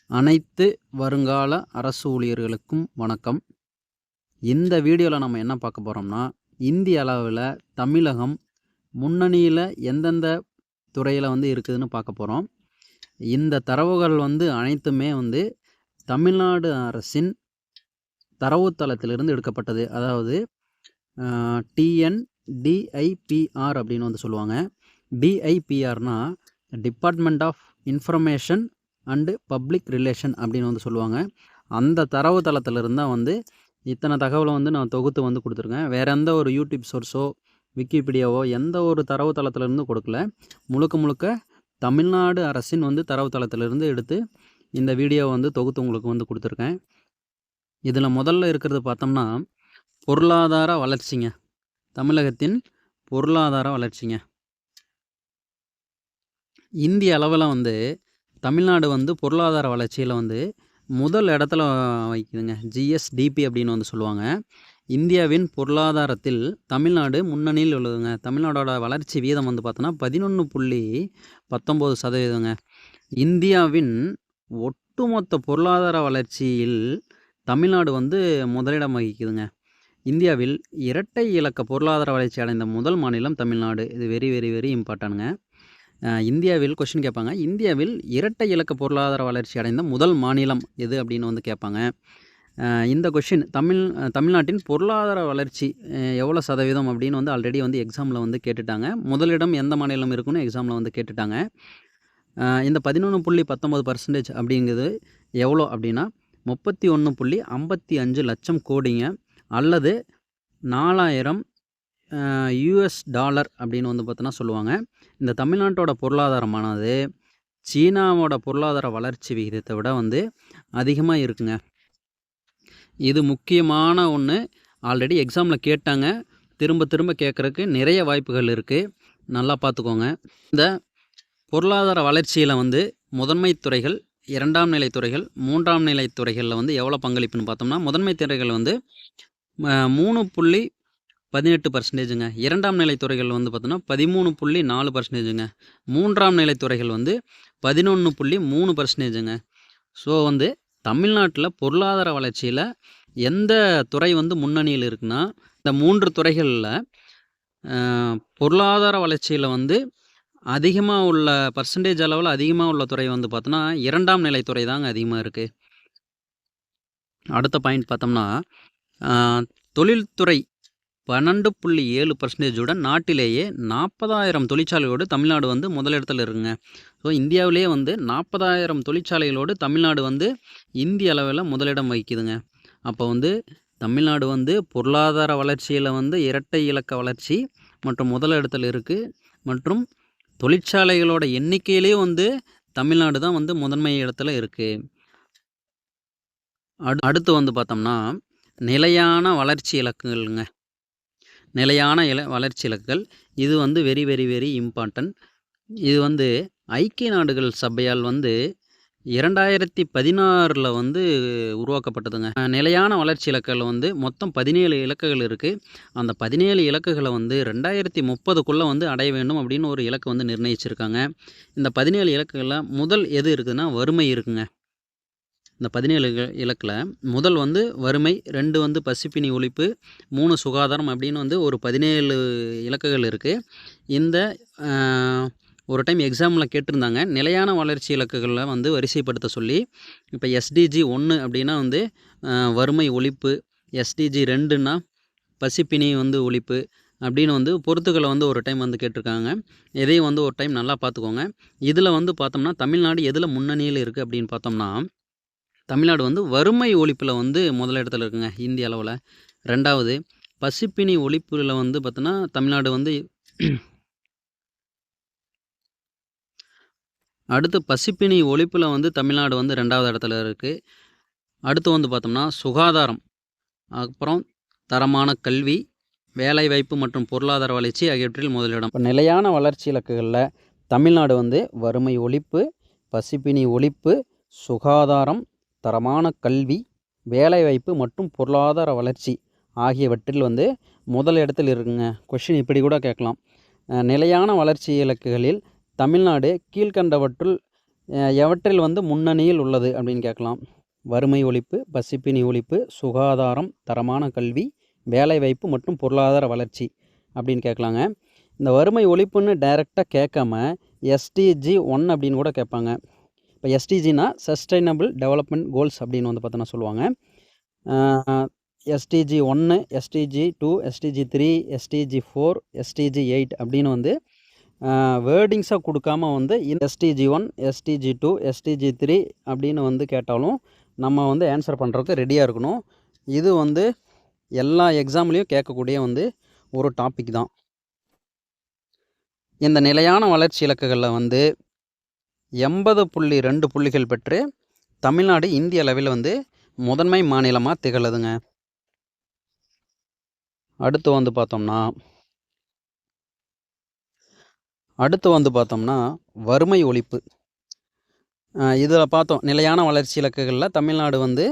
அனைத்து வருங்கால அரசு ஊழியர்களுக்கும் வணக்கம். இந்த வீடியோவில் நம்ம என்ன பார்க்க போகிறோம்னா, இந்திய அளவில் தமிழகம் முன்னணியில் எந்தெந்த துறையில் இருக்குதுன்னு பார்க்க போகிறோம். இந்த தரவுகள் அனைத்துமே தமிழ்நாடு அரசின் தரவுத்தளத்திலிருந்து எடுக்கப்பட்டது. அதாவது டிஎன்டிஐபிஆர் அப்படின்னு சொல்லுவாங்க. டிஐபிஆர்னா department of information and public relation அப்படின்னு சொல்லுவாங்க. அந்த தரவுத்தளத்திலிருந்து தான் இத்தனை தகவலை நான் தொகுத்து கொடுத்துருக்கேன். வேறு எந்த ஒரு யூடியூப் சோர்ஸோ விக்கிபீடியாவோ எந்த ஒரு தரவுத்தளத்திலிருந்து கொடுக்கல. முழுக்க தமிழ்நாடு அரசின் தரவுத்தளத்திலிருந்து எடுத்து இந்த வீடியோ தொகுத்து உங்களுக்கு கொடுத்துருக்கேன். இதில் முதல்ல இருக்கிறது பார்த்தோம்னா பொருளாதார வளர்ச்சிங்க. தமிழகத்தின் பொருளாதார வளர்ச்சிங்க. இந்திய அளவில் தமிழ்நாடு பொருளாதார வளர்ச்சியில் முதல் இடத்துல வைக்குதுங்க. ஜிஎஸ்டிபி அப்படின்னு சொல்லுவாங்க. இந்தியாவின் பொருளாதாரத்தில் தமிழ்நாடு முன்னணியில் உள்ளதுங்க. தமிழ்நாடோட வளர்ச்சி வீதம் பார்த்தோன்னா 11.19%. இந்தியாவின் ஒட்டுமொத்த பொருளாதார வளர்ச்சியில் தமிழ்நாடு முதலிடம் வகிக்குதுங்க. இந்தியாவில் இரட்டை இலக்க பொருளாதார வளர்ச்சி அடைந்த முதல் மாநிலம் தமிழ்நாடு. இது வெரி வெரி வெரி இம்பார்ட்டன்ட்ங்க. இந்தியாவில் கொஷின் கேட்பாங்க, இந்தியாவில் இரட்டை இலக்க பொருளாதார வளர்ச்சி அடைந்த முதல் மாநிலம் எது அப்படின்னு கேட்பாங்க. இந்த கொஷின் தமிழ்நாட்டின் பொருளாதார வளர்ச்சி எவ்வளோ சதவீதம் அப்படின்னு ஆல்ரெடி எக்ஸாமில் கேட்டுட்டாங்க. முதலிடம் எந்த மாநிலம் இருக்குன்னு எக்ஸாமில் கேட்டுட்டாங்க. இந்த 11.19% அப்படிங்கிறது எவ்வளோ அப்படின்னா 31.55 லட்சம் கோடிங்க, அல்லது 4000 யூஎஸ் டாலர் அப்படின்னு பார்த்தோன்னா சொல்லுவாங்க. இந்த தமிழ்நாட்டோட பொருளாதாரமானது சீனாவோட பொருளாதார வளர்ச்சி விகிதத்தை விட அதிகமாக இருக்குங்க. இது முக்கியமான ஒன்று. ஆல்ரெடி எக்ஸாமில் கேட்டாங்க. திரும்ப கேட்குறதுக்கு நிறைய வாய்ப்புகள் இருக்குது. நல்லா பார்த்துக்கோங்க. இந்த பொருளாதார வளர்ச்சியில் முதன்மை துறைகள், இரண்டாம் நிலை துறைகள், மூன்றாம் நிலை துறைகளில் எவ்வளோ பங்களிப்புன்னு பார்த்தோம்னா, முதன்மை துறைகள் 3.18%ங்க. இரண்டாம் நிலை துறைகள் பார்த்தோன்னா 13.4%ங்க. மூன்றாம் நிலை துறைகள் 11.3%ங்க. ஸோ தமிழ்நாட்டில் பொருளாதார வளர்ச்சியில் எந்த துறை முன்னணியில் இருக்குன்னா, இந்த 3 துறைகளில் பொருளாதார வளர்ச்சியில் அதிகமாக உள்ள பர்சன்டேஜ் அளவில் அதிகமாக உள்ள துறை பார்த்தோன்னா இரண்டாம் நிலை துறை தாங்க அதிகமாக இருக்குது. அடுத்த பாயிண்ட் பார்த்தோம்னா, தொழில்துறை 12.7% நாட்டிலேயே 40,000 தொழிற்சாலைகளோடு தமிழ்நாடு முதலிடத்தில் இருக்குங்க. ஸோ இந்தியாவிலேயே 40,000 தொழிற்சாலைகளோடு தமிழ்நாடு இந்திய அளவில் முதலிடம் வகிக்குதுங்க. அப்போ தமிழ்நாடு பொருளாதார வளர்ச்சியில் இரட்டை இலக்க வளர்ச்சி மற்றும் முதலிடத்தில் இருக்குது. மற்றும் தொழிற்சாலைகளோட எண்ணிக்கையிலேயே தமிழ்நாடு தான் முதன்மை இடத்துல இருக்குது. அடுத்து பார்த்தோம்னா நிலையான வளர்ச்சி இலக்குகள்ங்க. நிலையான வளர்ச்சி இலக்குகள் இது வெரி வெரி வெரி இம்பார்ட்டன்ட். இது ஐக்கிய நாடுகள் சபையால் 2016 உருவாக்கப்பட்டதுங்க. நிலையான வளர்ச்சி இலக்குகள் மொத்தம் 17 இலக்குகள் இருக்குது. அந்த 17 இலக்குகளை 2030க்குள்ளே அடைய வேண்டும் அப்படின்னு ஒரு இலக்கு நிர்ணயிச்சிருக்காங்க. இந்த 17 இலக்குகளில் முதல் எது இருக்குதுன்னா வறுமை இருக்குங்க. இந்த 17 இலக்கில் முதல் வறுமை, 2 பசிப்பினி ஒழிப்பு, 3 சுகாதாரம் அப்படின்னு ஒரு 17 இலக்குகள் இருக்குது. இந்த ஒரு டைம் எக்ஸாமில் கேட்டிருந்தாங்க, நிலையான வளர்ச்சி இலக்குகளில் வரிசைப்படுத்த சொல்லி. இப்போ எஸ்டிஜி 1 அப்படின்னா வறுமை ஒழிப்பு, எஸ்டிஜி 2ன்னா பசிப்பினி ஒழிப்பு அப்படின்னு பொறுத்துக்களை ஒரு டைம் கேட்டிருக்காங்க. இதையும் ஒரு டைம் நல்லா பார்த்துக்கோங்க. இதில் பார்த்தோம்னா தமிழ்நாடு எதில் முன்னணியில் இருக்குது அப்படின்னு பார்த்தோம்னா, தமிழ்நாடு வறுமை ஒழிப்பில் முதலிடத்தில் இருக்குங்க இந்திய அளவில். ரெண்டாவது பசிப்பினி ஒழிப்பில் பார்த்தோன்னா தமிழ்நாடு அடுத்து பசிப்பினி ஒழிப்பில் தமிழ்நாடு ரெண்டாவது இடத்துல இருக்குது. அடுத்து பார்த்தோம்னா சுகாதாரம், அப்புறம் தரமான கல்வி, வேலைவாய்ப்பு மற்றும் பொருளாதார வளர்ச்சி ஆகியவற்றில் முதலிடம். இப்போ நிலையான வளர்ச்சி இலக்குகளில் தமிழ்நாடு வறுமை ஒழிப்பு, பசிப்பினி ஒழிப்பு, சுகாதாரம், தரமான கல்வி, வேலைவாய்ப்பு மற்றும் பொருளாதார வளர்ச்சி ஆகியவற்றில் முதல் இடத்தில் இருக்குங்க. கொஷின் இப்படி கூட கேட்கலாம், நிலையான வளர்ச்சி இலக்குகளில் தமிழ்நாடு கீழ்கண்டவற்றுள் எவற்றில் வந்து முன்னணியில் உள்ளது அப்படின்னு கேட்கலாம். வறுமை ஒழிப்பு, பசிப்பினி ஒழிப்பு, சுகாதாரம், தரமான கல்வி, வேலைவாய்ப்பு மற்றும் பொருளாதார வளர்ச்சி அப்படின்னு கேட்கலாங்க. இந்த வறுமை ஒழிப்புன்னு டைரெக்டாக கேட்காம எஸ்டிஜி 1 அப்படின்னு கூட கேட்பாங்க. இப்போ எஸ்டிஜினா சஸ்டைனபிள் டெவலப்மெண்ட் கோல்ஸ் அப்படின்னு வந்து பார்த்தோன்னா சொல்லுவாங்க. SDG 1, SDG 2, SDG 3, SDG 4, SDG 8 அப்படின்னு வந்து வேர்டிங்ஸாக கொடுக்காம வந்து எஸ்டிஜி 1, எஸ்டிஜி 2, எஸ்டிஜி 3 அப்படின்னு வந்து கேட்டாலும் நம்ம வந்து ஆன்சர் பண்ணுறதுக்கு ரெடியாக இருக்கணும். இது வந்து எல்லா எக்ஸாம்லேயும் கேட்கக்கூடிய வந்து ஒரு டாபிக் தான். இந்த நிலையான வளர்ச்சி இலக்குகளில் வந்து 80.2 புள்ளிகள் பெற்று தமிழ்நாடு இந்திய அளவில் வந்து முதன்மை மாநிலமாக திகழுதுங்க. அடுத்து வந்து பார்த்தோம்னா வறுமை ஒழிப்பு. இதில் பார்த்தோம் நிலையான வளர்ச்சி இலக்குகளில் தமிழ்நாடு வந்து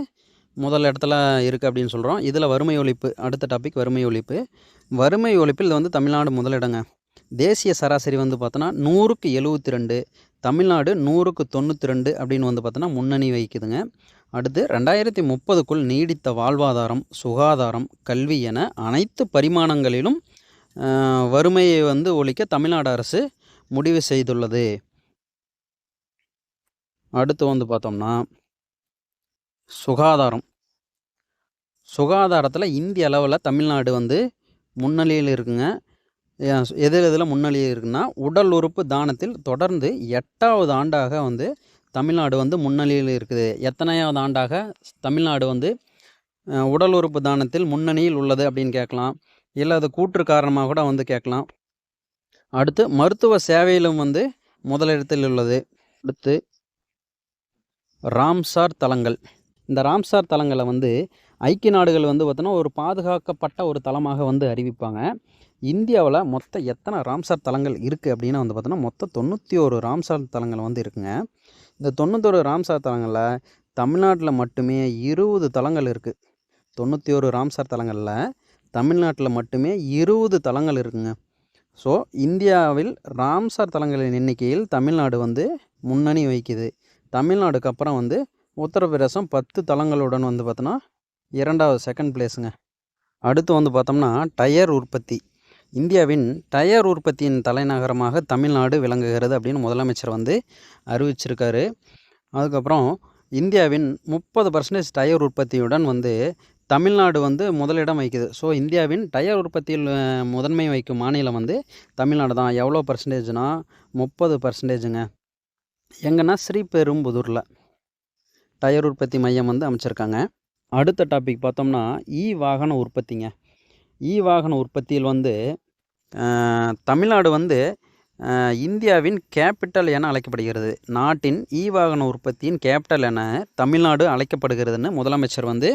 முதல் இடத்துல இருக்குது அப்படின்னு சொல்கிறோம். இதில் வறுமை ஒழிப்பு அடுத்த டாபிக் வறுமை ஒழிப்பு. வறுமை ஒழிப்பில் வந்து தமிழ்நாடு முதலிடங்க. தேசிய சராசரி வந்து பார்த்தோன்னா 100க்கு 72, தமிழ்நாடு 100க்கு 92 அப்படின்னு வந்து பார்த்தோன்னா முன்னணி வகிக்குதுங்க. அடுத்து 2030க்குள் நீடித்த வாழ்வாதாரம், சுகாதாரம், கல்வி என அனைத்து பரிமாணங்களிலும் வறுமையை வந்து ஒழிக்க தமிழ்நாடு அரசு முடிவு செய்துள்ளது. அடுத்து வந்து பார்த்தோம்னா சுகாதாரத்தில் இந்திய அளவில் தமிழ்நாடு வந்து முன்னணியில் இருக்குங்க. எதில் முன்னணியில் இருக்குன்னா உடல் உறுப்பு தானத்தில் தொடர்ந்து 8வது ஆண்டாக வந்து தமிழ்நாடு வந்து முன்னணியில் இருக்குது. எத்தனையாவது ஆண்டாக தமிழ்நாடு வந்து உடல் உறுப்பு தானத்தில் முன்னணியில் உள்ளது அப்படின்னு கேட்கலாம். இல்லை அது கூற்று காரணமாக கூட வந்து கேட்கலாம். அடுத்து மருத்துவ சேவையிலும் வந்து முதலிடத்தில் உள்ளது. அடுத்து ராம்சார் தலங்கள். இந்த ராம்சார் தலங்களை வந்து ஐக்கிய நாடுகள் வந்து பார்த்தோன்னா ஒரு பாதுகாக்கப்பட்ட ஒரு தலமாக வந்து அறிவிப்பாங்க. இந்தியாவில் மொத்தம் எத்தனை ராம்சார் தலங்கள் இருக்குது அப்படின்னா வந்து பார்த்தோன்னா மொத்தம் 91 ராம்சார் தலங்கள் வந்து இருக்குங்க. இந்த 91 ராம்சார் தலங்களில் தமிழ்நாட்டில் மட்டுமே 20 தலங்கள் இருக்குது. 91 ராம்சார் தலங்களில் தமிழ்நாட்டில் மட்டுமே 20 தலங்கள் இருக்குங்க. ஸோ இந்தியாவில் ராம்சார் தலங்களின் எண்ணிக்கையில் தமிழ்நாடு வந்து முன்னணி வகிக்குது. தமிழ்நாடுக்கு அப்புறம் வந்து உத்தரப்பிரதேசம் 10 தலங்களுடன் வந்து பார்த்தோன்னா 2வது செகண்ட் பிளேஸுங்க. அடுத்து வந்து பார்த்தோம்னா டயர் உற்பத்தி. இந்தியாவின் டயர் உற்பத்தியின் தலைநகரமாக தமிழ்நாடு விளங்குகிறது அப்படின்னு முதலமைச்சர் வந்து அறிவிச்சிருக்காரு. அதுக்கப்புறம் இந்தியாவின் 30% டயர் உற்பத்தியுடன் வந்து தமிழ்நாடு வந்து முதலிடம் வகிக்குது. ஸோ இந்தியாவின் டயர் உற்பத்தியில் முதன்மை வகிக்கும் மாநிலம் வந்து தமிழ்நாடு தான். எவ்வளோ பர்சன்டேஜ்னா 30%ங்க. எங்கன்னா ஸ்ரீபெரும்புதூரில் டயர் உற்பத்தி மையம் வந்து அமைச்சிருக்காங்க. அடுத்த டாபிக் பார்த்தோம்னா வாகன உற்பத்திங்க. வாகன உற்பத்தியில் வந்து தமிழ்நாடு வந்து இந்தியாவின் கேபிட்டல் என அழைக்கப்படுகிறது. நாட்டின் வாகன உற்பத்தியின் கேபிட்டல் என தமிழ்நாடு அழைக்கப்படுகிறதுன்னு முதலமைச்சர் வந்து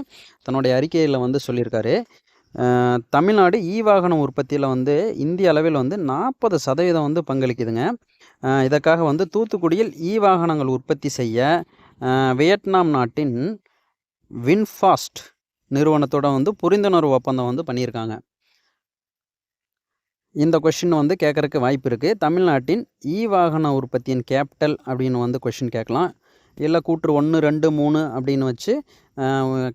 தன்னுடைய அறிக்கையில் வந்து சொல்லியிருக்காரு. தமிழ்நாடு வாகன உற்பத்தியில் வந்து இந்திய அளவில் வந்து 40% வந்து பங்களிக்குதுங்க. இதற்காக வந்து தூத்துக்குடியில் வாகனங்கள் உற்பத்தி செய்ய வியட்நாம் நாட்டின் வின்ஃபாஸ்ட் நிறுவனத்தோட வந்து புரிந்துணர்வு ஒப்பந்தம் வந்து பண்ணியிருக்காங்க. இந்த கொஷின் வந்து கேட்குறதுக்கு வாய்ப்பு இருக்குது. தமிழ்நாட்டின் வாகன உற்பத்தியின் கேபிட்டல் அப்படின்னு வந்து கொஷின் கேட்கலாம். இல்லை கூற்று 1, 2, 3 அப்படின்னு வச்சு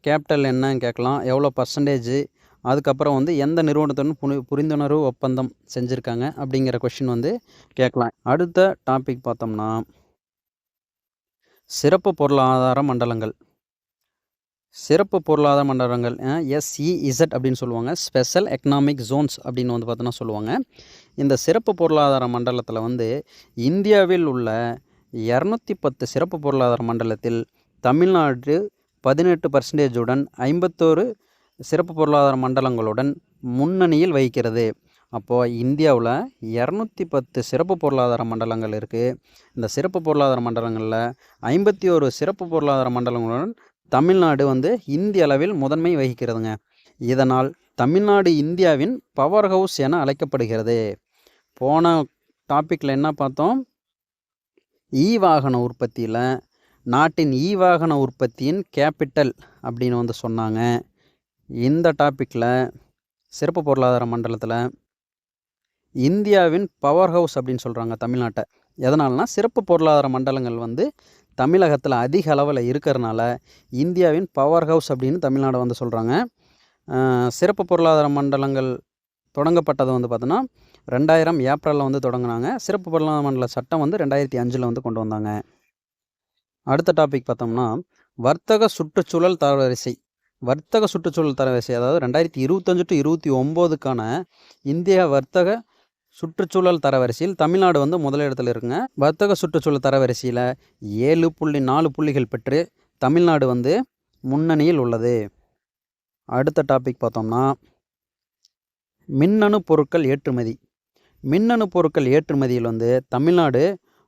கேபிட்டல் என்னன்னு கேட்கலாம். எவ்வளோ பர்சன்டேஜ், அதுக்கப்புறம் வந்து எந்த நிறுவனத்துடன் புரிந்துணர்வு ஒப்பந்தம் செஞ்சுருக்காங்க அப்படிங்கிற கொஷின் வந்து கேட்கலாம். அடுத்த டாபிக் பார்த்தோம்னா சிறப்பு பொருளாதார மண்டலங்கள். சிறப்பு பொருளாதார மண்டலங்கள் SEZ அப்படின்னு சொல்லுவாங்க. ஸ்பெஷல் எக்கனாமிக் ஜோன்ஸ் அப்படின்னு வந்து பார்த்தோன்னா சொல்லுவாங்க. இந்த சிறப்பு பொருளாதார மண்டலத்தில் வந்து இந்தியாவில் உள்ள 210 சிறப்பு பொருளாதார மண்டலத்தில் தமிழ்நாடு 18%உடன் 51 சிறப்பு பொருளாதார மண்டலங்களுடன் முன்னணியில் வகிக்கிறது. அப்போது இந்தியாவில் 210 சிறப்பு பொருளாதார மண்டலங்கள் இருக்குது. இந்த சிறப்பு பொருளாதார மண்டலங்களில் 51 சிறப்பு பொருளாதார மண்டலங்களுடன் தமிழ்நாடு வந்து இந்திய அளவில் முதன்மை வகிக்கிறதுங்க. இதனால் தமிழ்நாடு இந்தியாவின் பவர் ஹவுஸ் என அழைக்கப்படுகிறது. போன டாப்பிக்கில் என்ன பார்த்தோம்? வாகன உற்பத்தியில் நாட்டின் வாகன உற்பத்தியின் கேபிட்டல் அப்படின்னு வந்து சொன்னாங்க. இந்த டாப்பிக்கில் சிறப்பு பொருளாதார மண்டலத்தில் இந்தியாவின் பவர் ஹவுஸ் அப்படின்னு சொல்கிறாங்க தமிழ்நாட்டை. எதனால்னா சிறப்பு பொருளாதார மண்டலங்கள் வந்து தமிழகத்தில் அதிக அளவில் இருக்கிறனால இந்தியாவின் பவர் ஹவுஸ் அப்படின்னு தமிழ்நாடு வந்து சொல்கிறாங்க. சிறப்பு பொருளாதார மண்டலங்கள் தொடங்கப்பட்டது வந்து பார்த்தோன்னா 2000 ஏப்ரலில் வந்து தொடங்கினாங்க. சிறப்பு பொருளாதார மண்டல சட்டம் வந்து 2005 வந்து கொண்டு வந்தாங்க. அடுத்த டாபிக் பார்த்தோம்னா வர்த்தக சுற்றுச்சூழல் தரவரிசை. வர்த்தக சுற்றுச்சூழல் தரவரிசை அதாவது 2025 டு 29க்கான இந்திய வர்த்தக சுற்றுச்சூழல் தரவரிசையில் தமிழ்நாடு வந்து முதலிடத்தில் இருக்குங்க. வர்த்தக சுற்றுச்சூழல் தரவரிசையில் 7.4 புள்ளிகள் பெற்று தமிழ்நாடு வந்து முன்னணியில் உள்ளது. அடுத்த டாபிக் பார்த்தோம்னா மின்னணு பொருட்கள் ஏற்றுமதி. மின்னணு பொருட்கள் ஏற்றுமதியில் வந்து தமிழ்நாடு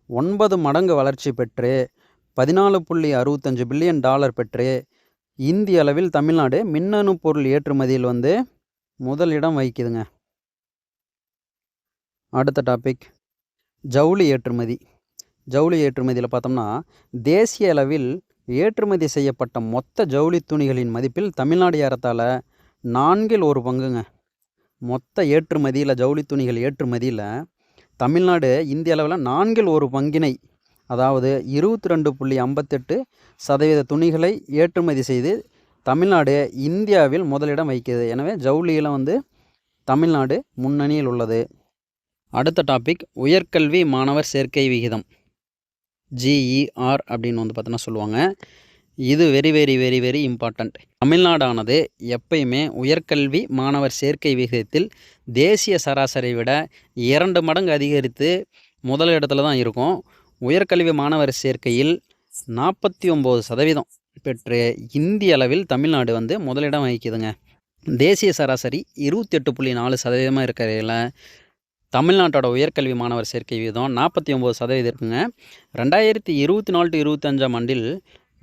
9 மடங்கு வளர்ச்சி பெற்று $14.65 பில்லியன் பெற்று இந்திய அளவில் தமிழ்நாடு மின்னணு பொருள் ஏற்றுமதியில் வந்து முதலிடம் வகிக்குதுங்க. அடுத்த டாபிக் ஜவுளி ஏற்றுமதி. ஜவுளி ஏற்றுமதியில் பார்த்தோம்னா தேசிய அளவில் ஏற்றுமதி செய்யப்பட்ட மொத்த ஜவுளி துணிகளின் மதிப்பில் தமிழ்நாடு ஏறத்தாழ 1/4 பங்குங்க. மொத்த ஏற்றுமதியில் ஜவுளி துணிகள் ஏற்றுமதியில் தமிழ்நாடு இந்திய அளவில் 1/4 பங்கினை அதாவது 22.58% துணிகளை ஏற்றுமதி செய்து தமிழ்நாடு இந்தியாவில் முதலிடம் வகிக்கிறது. எனவே ஜவுளியில் வந்து தமிழ்நாடு முன்னணியில் உள்ளது. அடுத்த டாபிக் உயர்கல்வி மாணவர் சேர்க்கை விகிதம் GER அப்படின்னு வந்து பார்த்தோன்னா சொல்லுவாங்க. இது very very very very important. தமிழ்நாடானது எப்பயுமே உயர்கல்வி மாணவர் சேர்க்கை விகிதத்தில் தேசிய சராசரி விட 2 மடங்கு அதிகரித்து முதலிடத்தில் தான் இருக்கும். உயர்கல்வி மாணவர் சேர்க்கையில் 49% பெற்று இந்திய அளவில் தமிழ்நாடு வந்து முதலிடம் வகிக்குதுங்க. தேசிய சராசரி 28.4% இருக்கிறதில் தமிழ்நாட்டோட உயர்கல்வி மாணவர் சேர்க்கை விகிதம் 49% இருக்குங்க. 2024 to 25 ஆண்டில்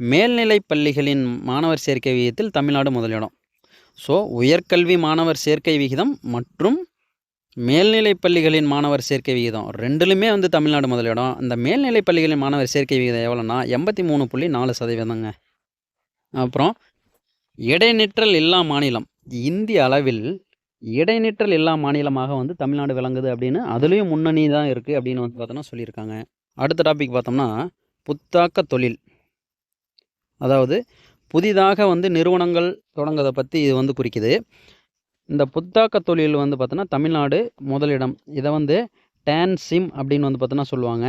மேல்நிலை பள்ளிகளின் மாணவர் சேர்க்கை விகிதத்தில் தமிழ்நாடு முதலிடம். ஸோ உயர்கல்வி மாணவர் சேர்க்கை விகிதம் மற்றும் மேல்நிலை பள்ளிகளின் மாணவர் சேர்க்கை விகிதம் ரெண்டுலுமே வந்து தமிழ்நாடு முதலிடம். இந்த மேல்நிலை பள்ளிகளின் மாணவர் சேர்க்கை விகிதம் எவ்வளோன்னா 83.4%ங்க. அப்புறம் இடைநிற்றல் இல்லா மாநிலம். இந்திய அளவில் இடைநிற்றல் இல்லா மாநிலமாக வந்து தமிழ்நாடு விளங்குது அப்படின்னு அதுலேயும் முன்னணி தான் இருக்குது அப்படின்னு வந்து பார்த்தோன்னா சொல்லியிருக்காங்க. அடுத்த டாபிக் பார்த்தோம்னா புத்தாக்க தொழில். அதாவது புதிதாக வந்து நிறுவனங்கள் தொடங்குறதை பற்றி இது வந்து குறிக்குது. இந்த புத்தாக்க தொழில் வந்து பார்த்தோன்னா தமிழ்நாடு முதலிடம். இதை வந்து TANSIM அப்படின்னு வந்து பார்த்தோன்னா சொல்லுவாங்க.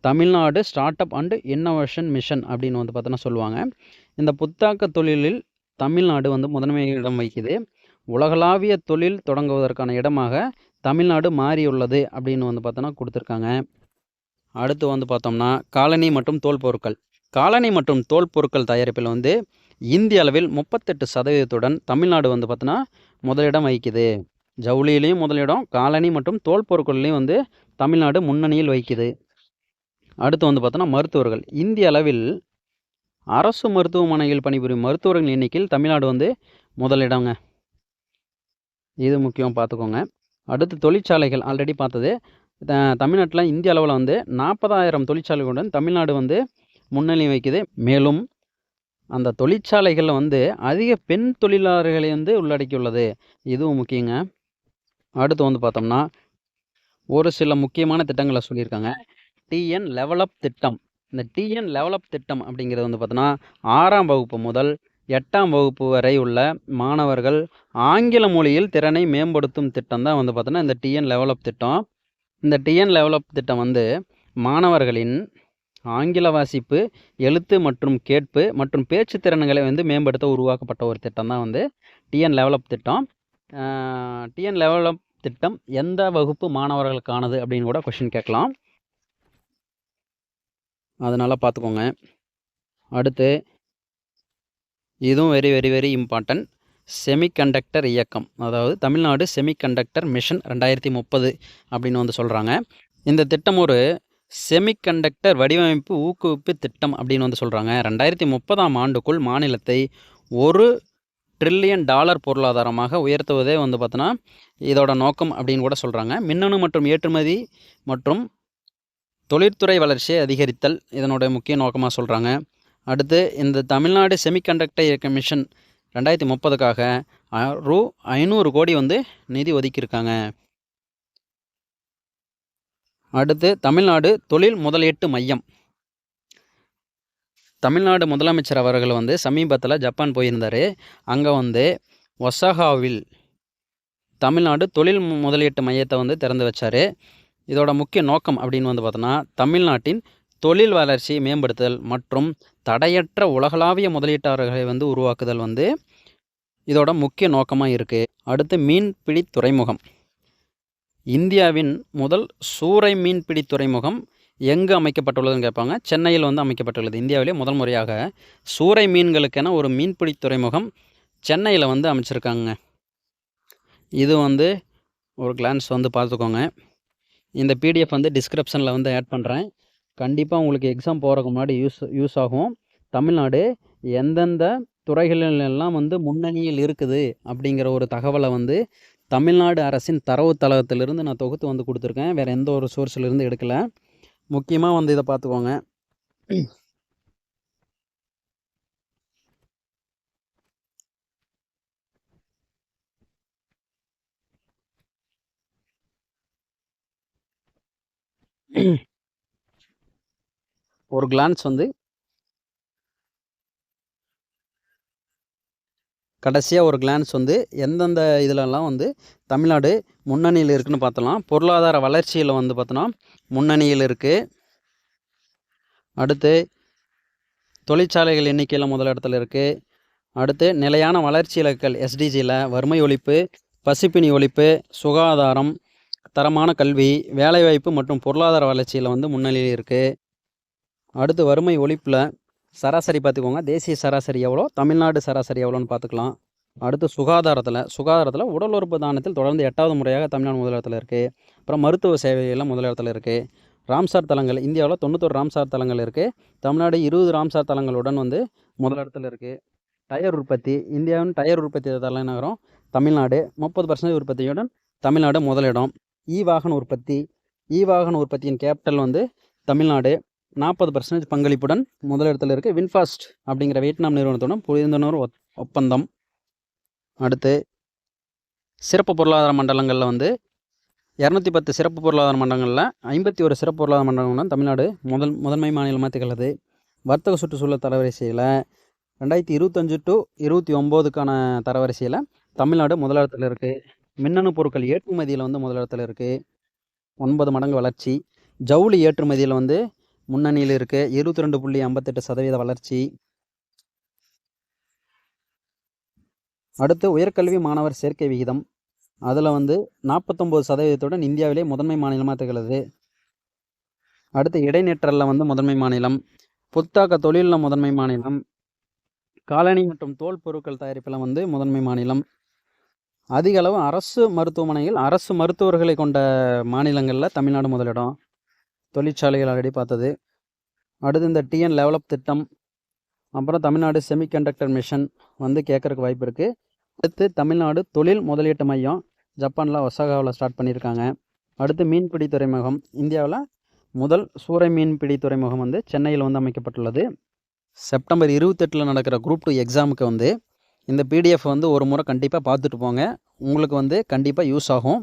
Tamil Nadu start up and innovation mission அப்படின்னு வந்து பார்த்தோன்னா சொல்லுவாங்க. இந்த புத்தாக்க தொழிலில் தமிழ்நாடு வந்து முதன்மை இடம் வகிக்குது. உலகளாவிய தொழில் தொடங்குவதற்கான இடமாக தமிழ்நாடு மாறியுள்ளது அப்படின்னு வந்து பார்த்தோன்னா கொடுத்துருக்காங்க. அடுத்து வந்து பார்த்தோம்னா காலணி மற்றும் தோல் பொருட்கள். காலணி மற்றும் தோல் பொருட்கள் தயாரிப்பில் வந்து இந்திய அளவில் 38% தமிழ்நாடு வந்து பார்த்தோன்னா முதலிடம் வகிக்குது. ஜவுளியிலையும் முதலிடம், காலணி மற்றும் தோல் பொருட்கள்லையும் வந்து தமிழ்நாடு முன்னணியில் வகிக்குது. அடுத்து வந்து பார்த்தோன்னா மருத்துவர்கள். இந்திய அளவில் அரசு மருத்துவமனையில் பணிபுரியும் மருத்துவர்கள் எண்ணிக்கையில் தமிழ்நாடு வந்து முதலிடங்க. இது முக்கியம் பார்த்துக்கோங்க. அடுத்து தொழிற்சாலைகள் ஆல்ரெடி பார்த்தது. தமிழ்நாட்டில் இந்திய அளவில் வந்து 40,000 தொழிற்சாலைகளுடன் தமிழ்நாடு வந்து முன்னணி வைக்குது. மேலும் அந்த தொழிற்சாலைகளில் வந்து அதிக பெண் தொழிலாளர்களை வந்து உள்ளடக்கியுள்ளது. இதுவும் முக்கியங்க. அடுத்து வந்து பார்த்தோம்னா ஒரு சில முக்கியமான திட்டங்களை சொல்லியிருக்காங்க. TN லெவலப் திட்டம். இந்த TN லெவலப் திட்டம் அப்படிங்கிறது வந்து பார்த்தோன்னா 6ஆம் வகுப்பு முதல் 8ஆம் வகுப்பு வரை உள்ள மாணவர்கள் ஆங்கில மொழியில் திறனை மேம்படுத்தும் திட்டம் தான் வந்து பார்த்தோன்னா இந்த TN லெவலப் திட்டம். இந்த TN லெவலப் திட்டம் வந்து மாணவர்களின் ஆங்கில வாசிப்பு, எழுத்து மற்றும் கேட்பு மற்றும் பேச்சு திறன்களை வந்து மேம்படுத்த உருவாக்கப்பட்ட ஒரு திட்டம் தான் வந்து TN லெவலப் திட்டம். TN லெவலப் திட்டம் எந்த வகுப்பு மாணவர்களுக்கானது அப்படின்னு கூட கொஷின் கேட்கலாம். அதனால் பார்த்துக்கோங்க. அடுத்து இதுவும் very very very important. Semiconductor இயக்கம். அதாவது தமிழ்நாடு செமிகண்டக்டர் மிஷன் 2030 அப்படின்னு வந்து சொல்கிறாங்க. இந்த திட்டம் ஒரு செமிகண்டக்டர் வடிவமைப்பு ஊக்குவிப்பு திட்டம் அப்படின்னு வந்து சொல்கிறாங்க. 2030ஆம் ஆண்டுக்குள் மாநிலத்தை $1 ட்ரில்லியன் பொருளாதாரமாக உயர்த்துவதே வந்து பார்த்தோன்னா இதோட நோக்கம் அப்படின்னு கூட சொல்கிறாங்க. மின்னணு மற்றும் ஏற்றுமதி மற்றும் தொழிற்துறை வளர்ச்சியை அதிகரித்தல் இதனுடைய முக்கிய நோக்கமாக சொல்கிறாங்க. அடுத்து இந்த தமிழ்நாடு செமிகண்டக்டர் இயக்க மிஷன் 2030க்காக $500 கோடி வந்து நிதி ஒதுக்கியிருக்காங்க. அடுத்து தமிழ்நாடு தொழில் முதலீட்டு மையம். தமிழ்நாடு முதலமைச்சர் அவர்கள் வந்து சமீபத்தில் ஜப்பான் போயிருந்தார். அங்கே வந்து ஒசாகாவில் தமிழ்நாடு தொழில் முதலீட்டு மையத்தை வந்து திறந்து வச்சார். இதோட முக்கிய நோக்கம் அப்படின்னு வந்து பார்த்தோன்னா, தமிழ்நாட்டின் தொழில் வளர்ச்சி மேம்படுத்துதல் மற்றும் தடையற்ற உலகளாவிய முதலீட்டாளர்களை வந்து உருவாக்குதல் வந்து இதோட முக்கிய நோக்கமாக இருக்குது. அடுத்து மீன்பிடி துறைமுகம். இந்தியாவின் முதல் சூறை மீன்பிடி துறைமுகம் எங்கு அமைக்கப்பட்டுள்ளதுன்னு கேட்பாங்க. சென்னையில் வந்து அமைக்கப்பட்டுள்ளது. இந்தியாவிலே முதல் முறையாக சூறை மீன்களுக்கென ஒரு மீன்பிடி துறைமுகம் சென்னையில் வந்து அமைச்சிருக்காங்க. இது வந்து ஒரு கிளான்ஸ் வந்து பார்த்துக்கோங்க. இந்த பிடிஎஃப் வந்து டிஸ்கிரிப்ஷனில் வந்து ஆட் பண்ணுறேன். கண்டிப்பாக உங்களுக்கு எக்ஸாம் போகிறதுக்கு முன்னாடி யூஸ் ஆகும். தமிழ்நாடு எந்தெந்த துறைகளிலெல்லாம் வந்து முன்னணியில் இருக்குது அப்படிங்கிற ஒரு தகவலை வந்து தமிழ்நாடு அரசின் தரவுத்தளத்திலிருந்து நான் தொகுத்து வந்து கொடுத்துருக்கேன். வேறு எந்த ஒரு சோர்ஸிலிருந்து எடுக்கலை. முக்கியமாக வந்து இதை பார்த்துக்கோங்க. ஒரு கிளான்ஸ் வந்து கடைசியாக ஒரு கிளான்ஸ் வந்து எந்தெந்த இதிலெல்லாம் வந்து தமிழ்நாடு முன்னணியில் இருக்குதுன்னு பார்த்தலாம். பொருளாதார வளர்ச்சியில் வந்து பார்த்தோன்னா முன்னணியில் இருக்குது. அடுத்து தொழிற்சாலைகள் எண்ணிக்கையில் முதல் இடத்துல இருக்குது. அடுத்து நிலையான வளர்ச்சி இலக்குகள் எஸ்டிஜியில் வறுமை ஒழிப்பு, பசிப்பினி ஒழிப்பு, சுகாதாரம், தரமான கல்வி, வேலைவாய்ப்பு மற்றும் பொருளாதார வளர்ச்சியில் வந்து முன்னணியில் இருக்குது. அடுத்து வறுமை ஒழிப்பில் சராசரி பார்த்துக்கோங்க. தேசிய சராசரி எவ்வளோ, தமிழ்நாடு சராசரி எவ்வளோன்னு பார்த்துக்கலாம். அடுத்து சுகாதாரத்தில் உடல் உறுப்பு தானத்தில் தொடர்ந்து 8வது முறையாக தமிழ்நாடு முதலிடத்தில் இருக்குது. அப்புறம் மருத்துவ சேவைகளில் முதலிடத்தில் இருக்குது. ராம்சார் தலங்கள் இந்தியாவில் 91 ராம்சார் தலங்கள் இருக்குது. தமிழ்நாடு 20 ராம்சார் தலங்களுடன் வந்து முதலிடத்தில் இருக்குது. டயர் உற்பத்தி இந்தியாவின் டயர் உற்பத்தி தலைநகரம் தமிழ்நாடு. 30% உற்பத்தியுடன் தமிழ்நாடு முதலிடம். வாகன உற்பத்தியின் கேபிட்டல் வந்து தமிழ்நாடு. 40% பங்களிப்புடன் முதலிடத்தில் இருக்குது. வின்ஃபாஸ்ட் அப்படிங்கிற வியட்நாம் நிறுவனத்துடன் புரிந்துணர்வு ஒப்பந்தம். அடுத்து சிறப்பு பொருளாதார மண்டலங்களில் வந்து 210 சிறப்பு பொருளாதார மண்டலங்களில் 51 சிறப்பு பொருளாதார மண்டலங்களுடன் தமிழ்நாடு முதன்மை மாநிலமாக திகழ்கிறது. வர்த்தக சுற்றுச்சூழல் தரவரிசையில் 2025 to 29க்கான தரவரிசையில் தமிழ்நாடு முதலிடத்தில் இருக்குது. மின்னணு பொருட்கள் ஏற்றுமதியில் வந்து முதலிடத்தில் இருக்குது. 9 மடங்கு வளர்ச்சி. ஜவுளி ஏற்றுமதியில் வந்து முன்னணியில் இருக்குது. 22.58% வளர்ச்சி. அடுத்து உயர்கல்வி மாணவர் சேர்க்கை விகிதம், அதில் வந்து 49% இந்தியாவிலே முதன்மை மாநிலமாக திகழ்கிறது. அடுத்து இடைநிற்றலில் வந்து முதன்மை மாநிலம். புத்தாக்க தொழிலில் முதன்மை மாநிலம். காலணி மற்றும் தோல் பொருட்கள் தயாரிப்பில் வந்து முதன்மை மாநிலம். அதிக அளவு அரசு மருத்துவமனைகள், அரசு மருத்துவர்களை கொண்ட மாநிலங்களில் தமிழ்நாடு முதலிடம். தொழிற்சாலைகள் ஆல்ரெடி பார்த்தது. அடுத்து இந்த டிஎன் டெவலப் திட்டம், அப்புறம் தமிழ்நாடு செமிகண்டக்டர் மிஷன் வந்து கேட்குறதுக்கு வாய்ப்பு இருக்குது. அடுத்து தமிழ்நாடு தொழில் முதலீட்டு மையம் ஜப்பானில் ஒசாகாவில் ஸ்டார்ட் பண்ணியிருக்காங்க. அடுத்து மீன்பிடி துறைமுகம். இந்தியாவில் முதல் சூறை மீன்பிடி துறைமுகம் வந்து சென்னையில் வந்து அமைக்கப்பட்டுள்ளது. செப்டம்பர் 28 நடக்கிற குரூப் 2 எக்ஸாமுக்கு வந்து இந்த பிடிஎஃப் வந்து ஒரு முறை கண்டிப்பாக பார்த்துட்டு போங்க. உங்களுக்கு வந்து கண்டிப்பாக யூஸ் ஆகும்.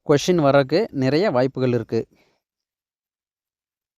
கொஷின் வரக்கு நிறைய வாய்ப்புகள் இருக்குது.